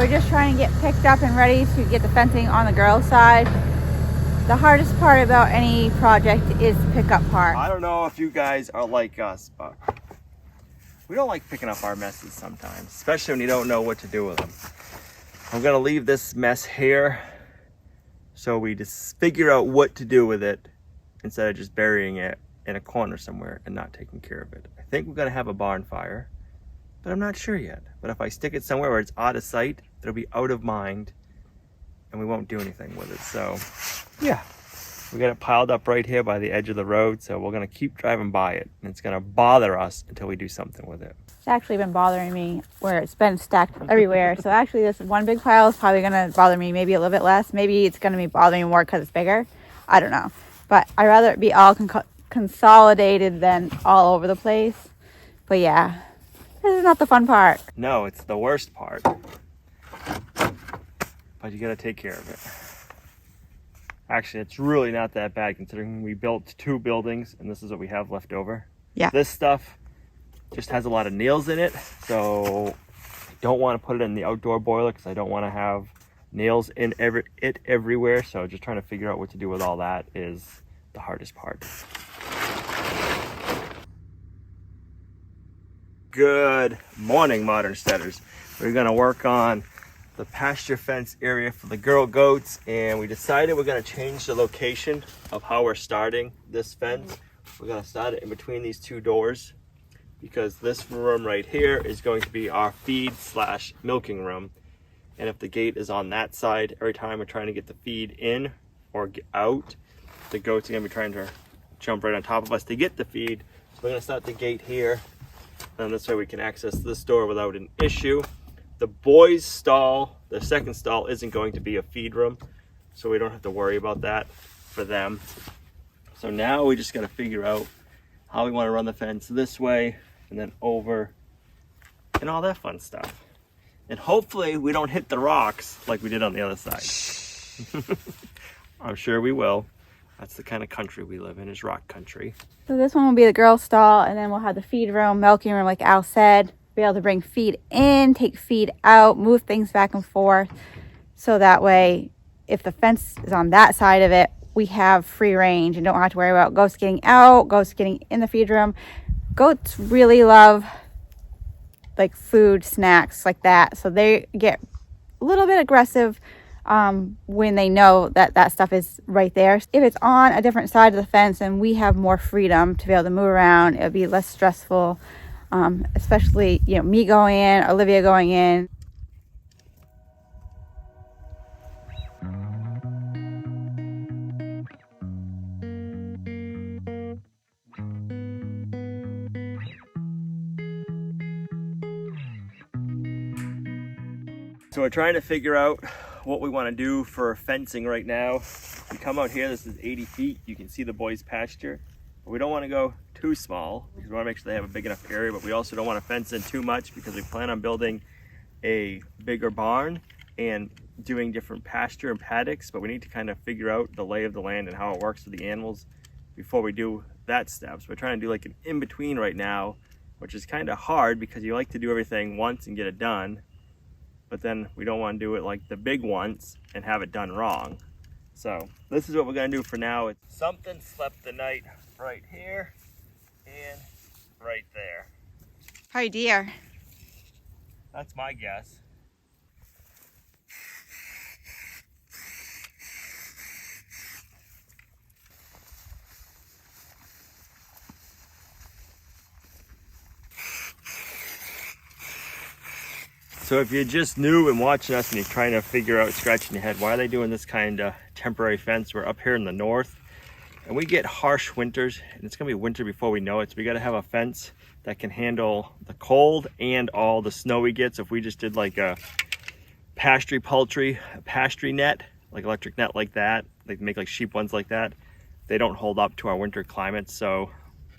we're just trying to get picked up and ready to get the fencing on the girls' side. The hardest part about any project is the pickup part. I don't know if you guys are like us, but we don't like picking up our messes sometimes, especially when you don't know what to do with them. I'm gonna leave this mess here so we just figure out what to do with it instead of just burying it in a corner somewhere and not taking care of it. I think we're gonna have a barn fire, but I'm not sure yet. But if I stick it somewhere where it's out of sight, it'll be out of mind and we won't do anything with it. So yeah, we got it piled up right here by the edge of the road, so we're gonna keep driving by it and it's gonna bother us until we do something with it. It's actually been bothering me where it's been stacked everywhere. So actually this one big pile is probably gonna bother me maybe a little bit less. Maybe it's gonna be bothering me more because it's bigger. I don't know. But I'd rather it be all consolidated than all over the place. But yeah, this is not the fun part. No, it's the worst part. But you gotta take care of it. Actually, it's really not that bad considering we built 2 buildings and this is what we have left over. Yeah. This stuff just has a lot of nails in it, so I don't want to put it in the outdoor boiler because I don't want to have nails in it everywhere. So just trying to figure out what to do with all that is the hardest part. Good morning, modern steaders. We're going to work on the pasture fence area for the girl goats, and we decided we're going to change the location of how we're starting this fence. We're going to start it in between these 2 doors because this room right here is going to be our feed/milking room. And if the gate is on that side, every time we're trying to get the feed in or get out, the goats are going to be trying to jump right on top of us to get the feed. So we're going to start the gate here, and this way we can access this door without an issue. The boys' stall, the second stall, isn't going to be a feed room, so we don't have to worry about that for them. So now we just got to figure out how we want to run the fence this way and then over and all that fun stuff. And hopefully we don't hit the rocks like we did on the other side. I'm sure we will. That's the kind of country we live in, is rock country. So this one will be the girls' stall, and then we'll have the feed room, milking room, like Al said. Be able to bring feed in, take feed out, move things back and forth. So that way, if the fence is on that side of it, we have free range and don't have to worry about goats getting out, goats getting in the feed room. Goats really love like food, snacks like that. So they get a little bit aggressive when they know that that stuff is right there. If it's on a different side of the fence and we have more freedom to be able to move around, it'll be less stressful, especially, you know, me going in, Olivia going in. So we're trying to figure out what we want to do for fencing right now. You come out here, this is 80 feet. You can see the boys' pasture. But we don't want to go too small because we want to make sure they have a big enough area, but we also don't want to fence in too much because we plan on building a bigger barn and doing different pasture and paddocks, but we need to kind of figure out the lay of the land and how it works with the animals before we do that step. So we're trying to do like an in-between right now, which is kind of hard because you like to do everything once and get it done, but then we don't want to do it like the big once and have it done wrong. So this is what we're going to do for now. It's something slept the night right here and right there. Hi, dear. That's my guess. So if you're just new and watching us and you're trying to figure out, scratching your head, why are they doing this kind of temporary fence? We're up here in the north and we get harsh winters, and it's gonna be winter before we know it. So we gotta have a fence that can handle the cold and all the snow we get. So if we just did like a pasture net, like electric net like that, they make like sheep ones like that, they don't hold up to our winter climate. So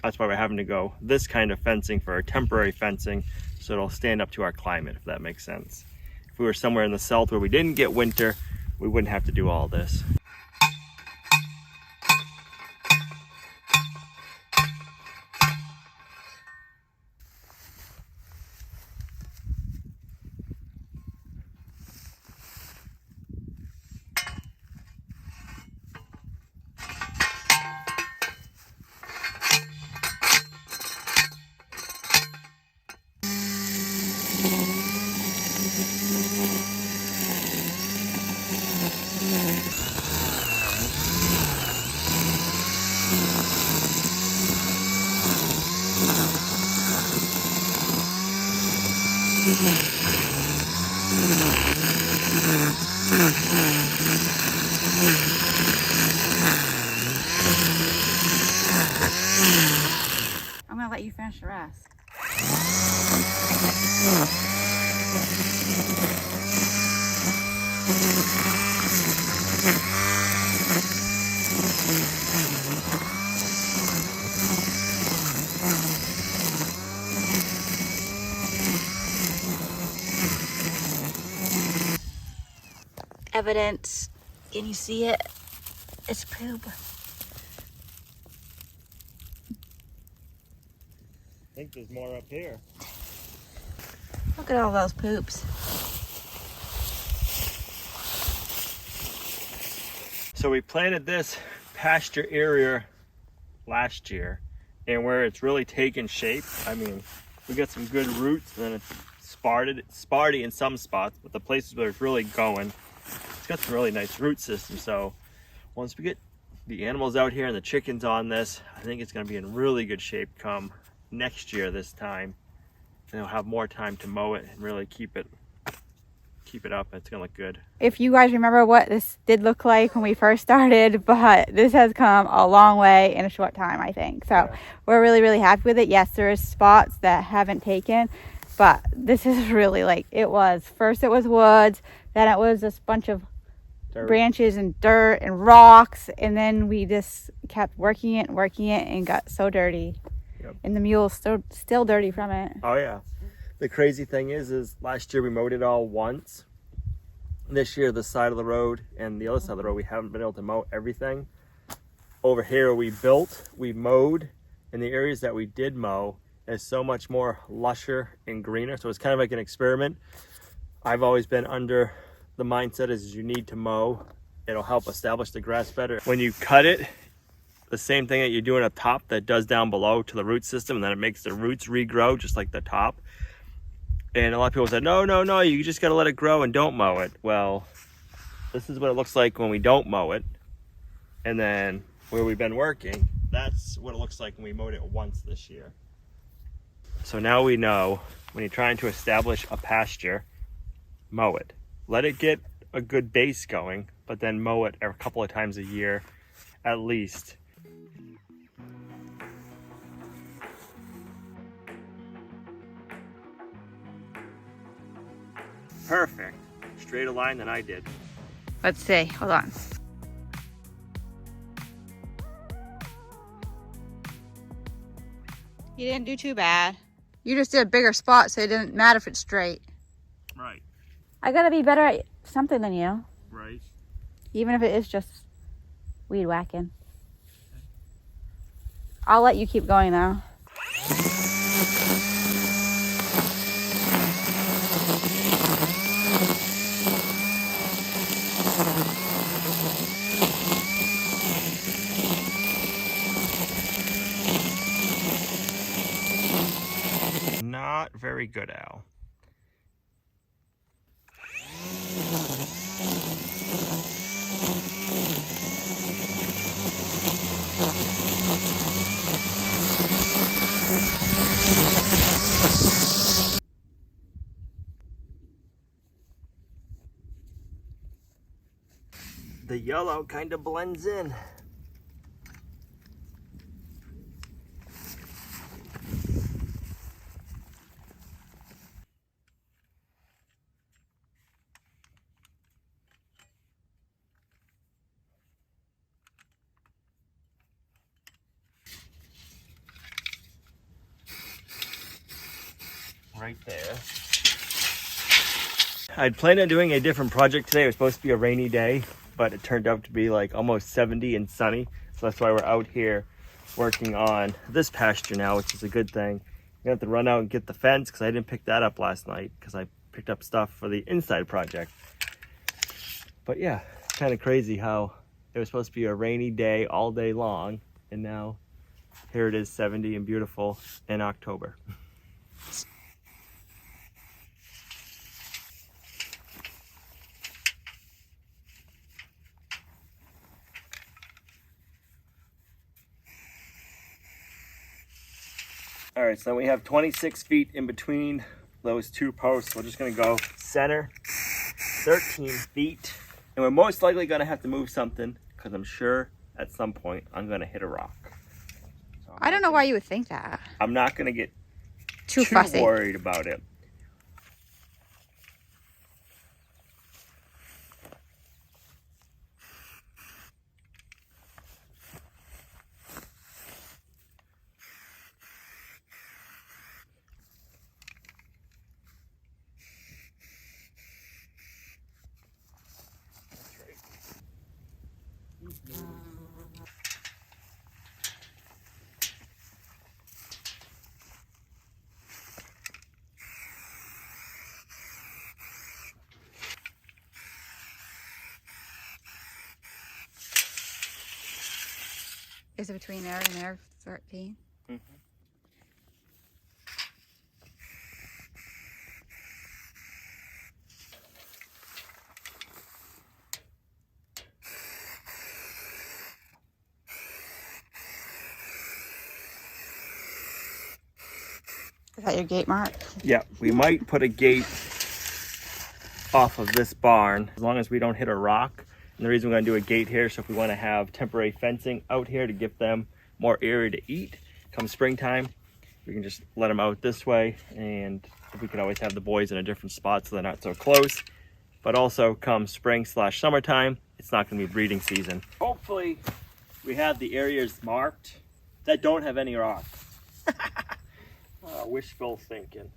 that's why we're having to go this kind of fencing for our temporary fencing, so it'll stand up to our climate, if that makes sense. If we were somewhere in the south where we didn't get winter, we wouldn't have to do all this. I'm gonna let you finish the rest. Evidence. Can you see it? It's poop. I think there's more up here. Look at all those poops. So we planted this pasture area last year, and where it's really taken shape, I mean, we got some good roots, and then it's sparty in some spots, but the places where it's really going, it's got some really nice root system. So once we get the animals out here and the chickens on this, I think it's going to be in really good shape come next year this time, and they'll have more time to mow it and really keep it up. It's gonna look good. If you guys remember what this did look like when we first started, but this has come a long way in a short time, I think. So yeah, we're really, really happy with it. Yes, there is spots that haven't taken, but this is really like it was. First it was woods, then it was this bunch of branches and dirt and rocks, and then we just kept working it and got so dirty. Yep. And the mule's still dirty from it. Oh yeah. The crazy thing is last year we mowed it all once. This year, the side of the road and the other side of the road, we haven't been able to mow everything. Over here, we mowed, and the areas that we did mow is so much more lusher and greener. So it's kind of like an experiment. I've always been under the mindset is you need to mow. It'll help establish the grass better. When you cut it, the same thing that you're doing up top that does down below to the root system, and then it makes the roots regrow just like the top. And a lot of people said, no, you just got to let it grow and don't mow it. Well, this is what it looks like when we don't mow it. And then where we've been working, that's what it looks like when we mowed it once this year. So now we know when you're trying to establish a pasture, mow it. Let it get a good base going, but then mow it a couple of times a year at least. Perfect. Straighter line than I did. Let's see. Hold on. You didn't do too bad. You just did a bigger spot, so it didn't matter if it's straight. Right. I gotta be better at something than you. Right. Even if it is just weed whacking. I'll let you keep going though. Not very good, Al. The yellow kind of blends in. Right there. I'd planned on doing a different project today. It was supposed to be a rainy day, but it turned out to be like almost 70 and sunny. So that's why we're out here working on this pasture now, which is a good thing. I'm gonna have to run out and get the fence because I didn't pick that up last night because I picked up stuff for the inside project. But yeah, it's kind of crazy how it was supposed to be a rainy day all day long, and now here it is 70 and beautiful in October. All right, so we have 26 feet in between those 2 posts. We're just gonna go center 13 feet. And we're most likely gonna have to move something because I'm sure at some point I'm gonna hit a rock. So I don't know why you would think that. I'm not gonna get Too fussy. worried about it. Is it between there and there, 13? Mm-hmm. Is that your gate mark? Yeah, we might put a gate off of this barn as long as we don't hit a rock. And the reason we're going to do a gate here, so if we want to have temporary fencing out here to give them more area to eat come springtime, we can just let them out this way. And we can always have the boys in a different spot so they're not so close. But also come spring/summertime, it's not going to be breeding season. Hopefully we have the areas marked that don't have any rocks. Wishful thinking.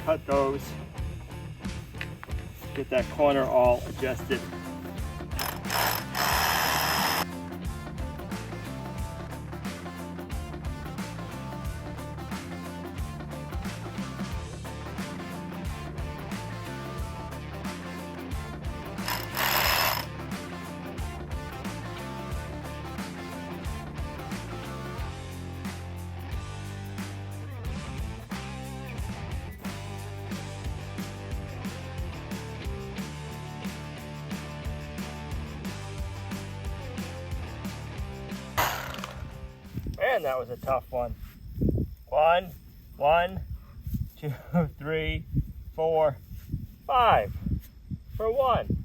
Cut those, get that corner all adjusted. Man, that was a tough one. 1, 2, 3, 4, 5 for 1.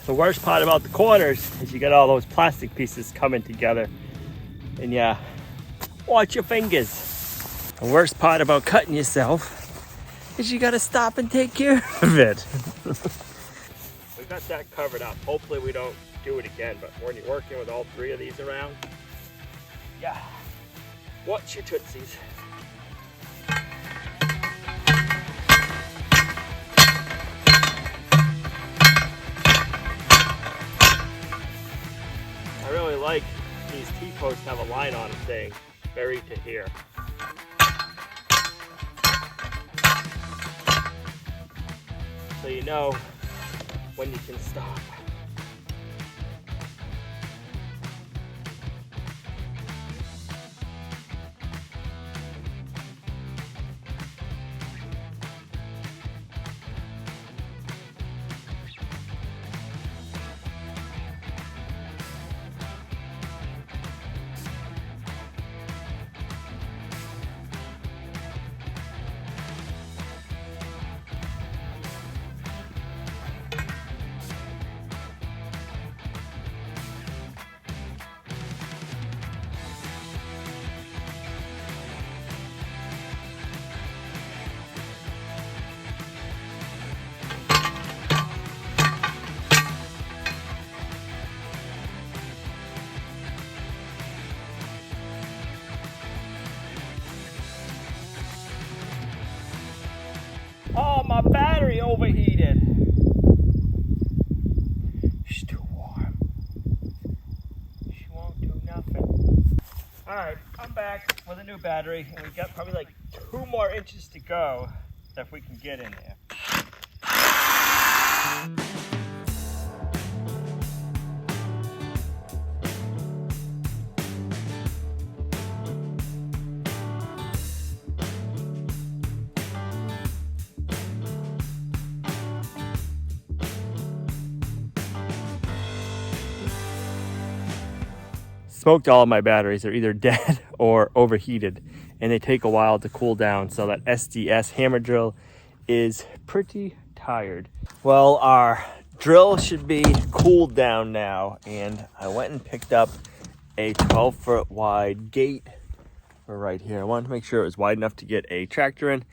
The worst part about the corners is you get all those plastic pieces coming together. And yeah, watch your fingers. The worst part about cutting yourself is you gotta stop and take care of it. We got that covered up. Hopefully we don't do it again, but when you're working with all 3 of these around, yeah, watch your tootsies. I really like these T-posts have a line on them saying buried to here. So you know when you can stop. overheated. She's too warm. She won't do nothing. All right, I'm back with a new battery, and we've got probably like 2 more inches to go if we can get in there. Smoked all of my batteries. They're either dead or overheated, and they take a while to cool down, so that SDS hammer drill is pretty tired. Well, our drill should be cooled down now, and I went and picked up a 12-foot wide gate for right here. I wanted to make sure it was wide enough to get a tractor in.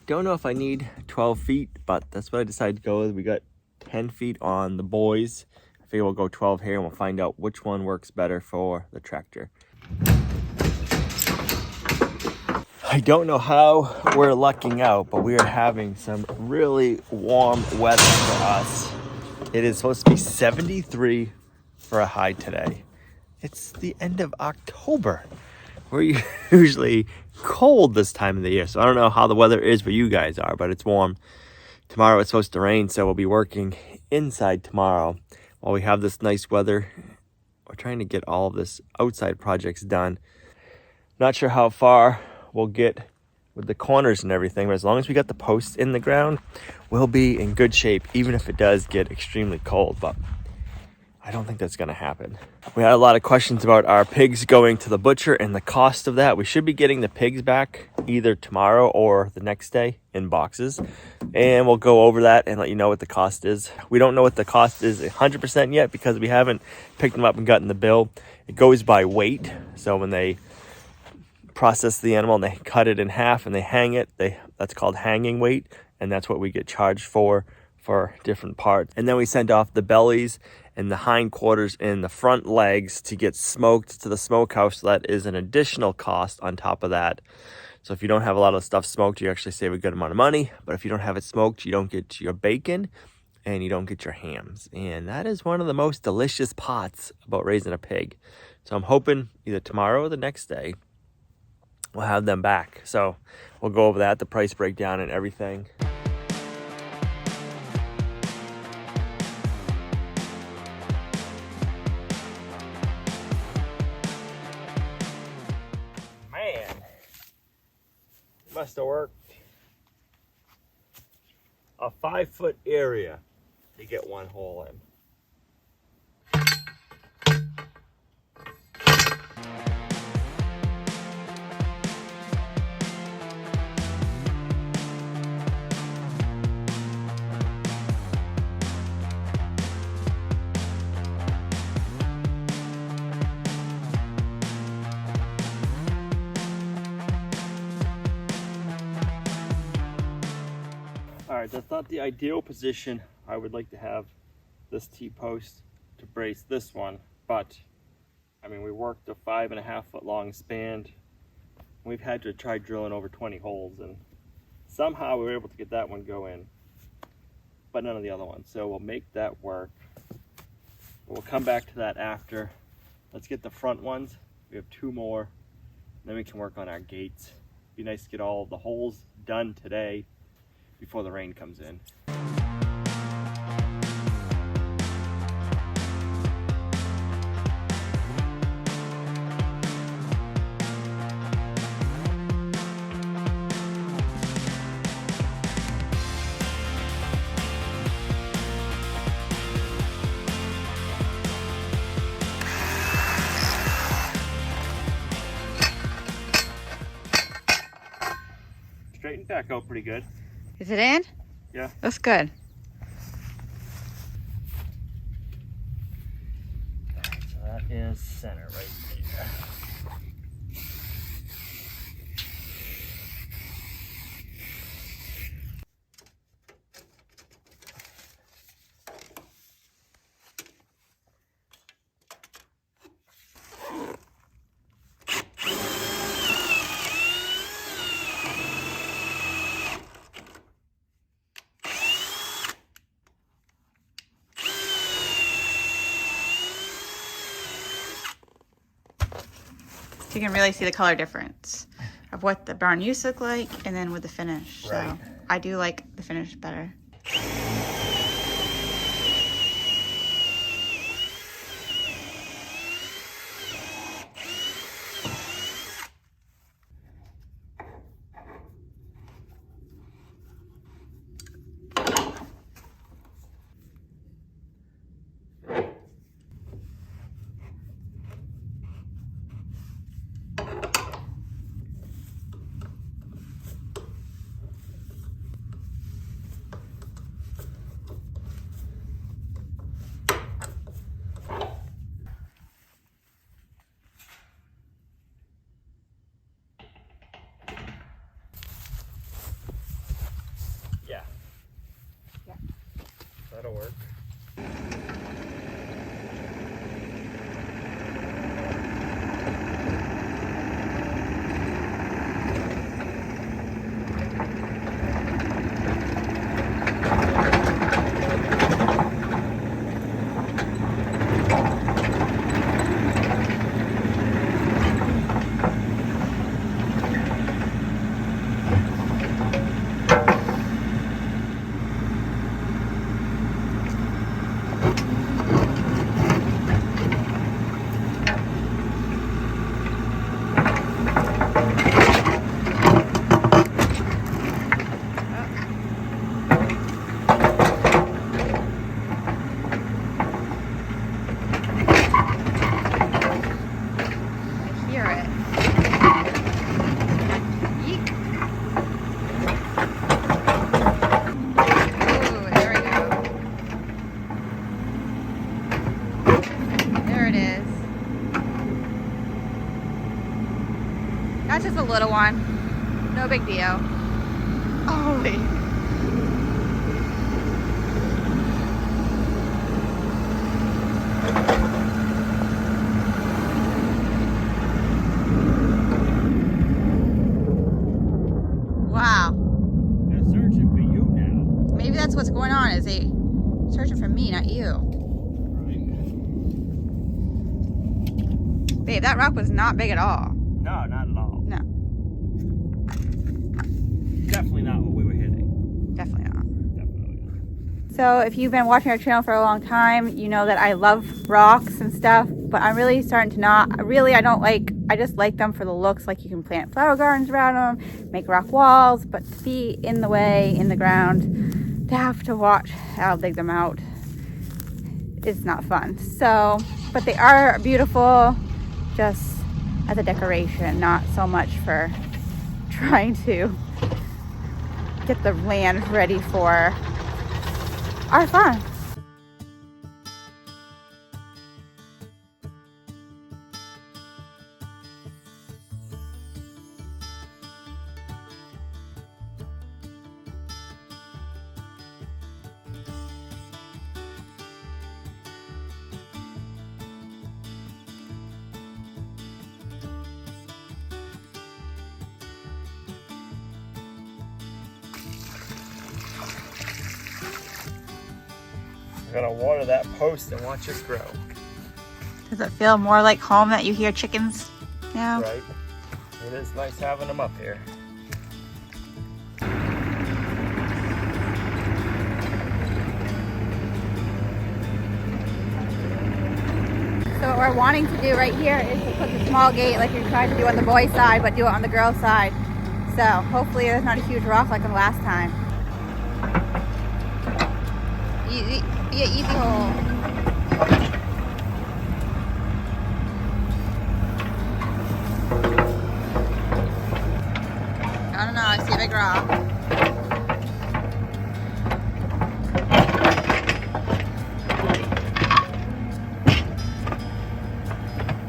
Don't know if I need 12 feet, but that's what I decided to go with. We got 10 feet on the boys. I figure we'll go 12 here, and we'll find out which one works better for the tractor. I don't know how we're lucking out, but we are having some really warm weather for us. It is supposed to be 73 for a high today. It's the end of October. We're usually cold this time of the year, so I don't know how the weather is where you guys are, but it's warm. Tomorrow it's supposed to rain, so we'll be working inside tomorrow. While we have this nice weather, we're trying to get all of this outside projects done. Not sure how far we'll get with the corners and everything, but as long as we got the posts in the ground, we'll be in good shape, even if it does get extremely cold. But I don't think that's going to happen. We had a lot of questions about our pigs going to the butcher and the cost of that. We should be getting the pigs back either tomorrow or the next day in boxes, and we'll go over that and let you know what the cost is. We don't know what the cost is 100% yet because we haven't picked them up and gotten the bill. It goes by weight, so when they process the animal and they cut it in half and they hang it, that's called hanging weight, and that's what we get charged for different parts. And then we send off the bellies and the hindquarters and the front legs to get smoked to the smokehouse. So that is an additional cost on top of that. So if you don't have a lot of stuff smoked, you actually save a good amount of money. But if you don't have it smoked, you don't get your bacon and you don't get your hams. And that is one of the most delicious parts about raising a pig. So I'm hoping either tomorrow or the next day we'll have them back. So we'll go over that, the price breakdown and everything. Man, must have worked a 5-foot area to get one hole in. All right, that's not the ideal position. I would like to have this T-post to brace this one, but I mean, we worked a 5.5-foot long span. We've had to try drilling over 20 holes, and somehow we were able to get that one go in, but none of the other ones. So we'll make that work. We'll come back to that after. Let's get the front ones. We have 2 more, then we can work on our gates. Be nice to get all of the holes done today before the rain comes in. Straightened back out pretty good. Is it in? Yeah. That's good. So that is center right there. So you can really see the color difference of what the brown used to look like and then with the finish. Right. So I do like the finish better. Yeah. That'll work. That's just a little one. No big deal. Holy. Wow. They're searching for you now. Maybe that's what's going on, is they searching for me, not you. Right. Babe, that rock was not big at all. No, not at all. No. Definitely not what we were hitting. Definitely not. Definitely not. So if you've been watching our channel for a long time, you know that I love rocks and stuff, but I'm really starting to not. I just like them for the looks. Like, you can plant flower gardens around them, make rock walls, but to be in the way, in the ground, to have to watch how I'll dig them out, it's not fun. So, but they are beautiful just as a decoration, not so much for trying to get the land ready for our fun. We're gonna water that post and watch it grow. Does it feel more like home that you hear chickens now? Right. It is nice having them up here. So what we're wanting to do right here is to put the small gate like we tried to do on the boys' side, but do it on the girls' side. So hopefully there's not a huge rock like the last time. Easy, be an easy hole. I don't know, I see a big rock.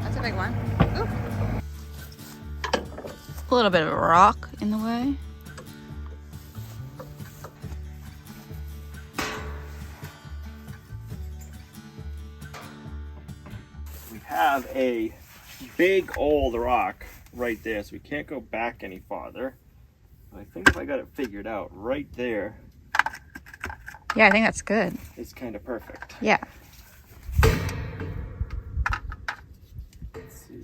That's a big one. Ooh. A little bit of a rock in the way. We have a big old rock right there, so we can't go back any farther. I think if I got it figured out right there, Yeah, I think that's good. it's kind of perfect. Yeah. Let's see.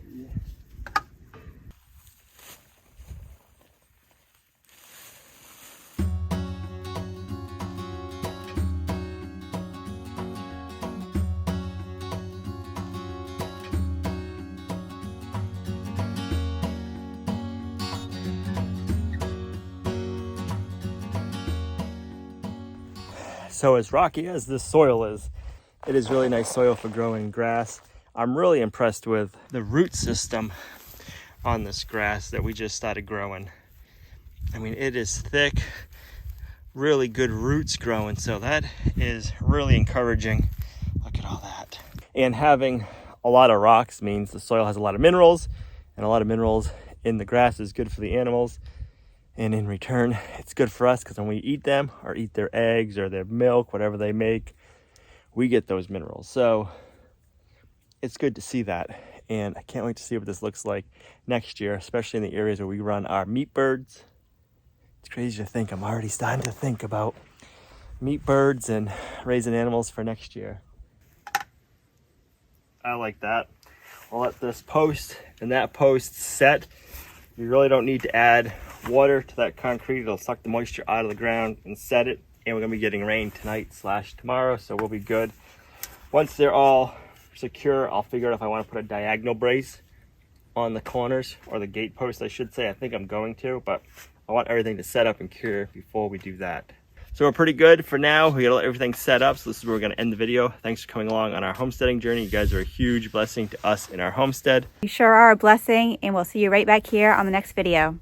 So as rocky as this soil is, it is really nice soil for growing grass. I'm really impressed with the root system on this grass that we just started growing. I mean, it is thick, really good roots growing, so that is really encouraging. Look at all that. And having a lot of rocks means the soil has a lot of minerals, and a lot of minerals in the grass is good for the animals. And in return, it's good for us because when we eat them or eat their eggs or their milk, whatever they make, we get those minerals. So it's good to see that. And I can't wait to see what this looks like next year, especially in the areas where we run our meat birds. It's crazy to think I'm already starting to think about meat birds and raising animals for next year. I like that. I'll let this post and that post set. You really don't need to add water to that concrete. It'll suck the moisture out of the ground and set it. And we're gonna be getting rain tonight / tomorrow, so we'll be good. Once they're all secure, I'll figure out if I want to put a diagonal brace on the corners, or the gate post I should say. I think I'm going to, but I want everything to set up and cure before we do that. So we're pretty good for now. We got everything set up, so this is where we're going to end the video. Thanks for coming along on our homesteading journey. You guys are a huge blessing to us in our homestead. You sure are a blessing, and we'll see you right back here on the next video.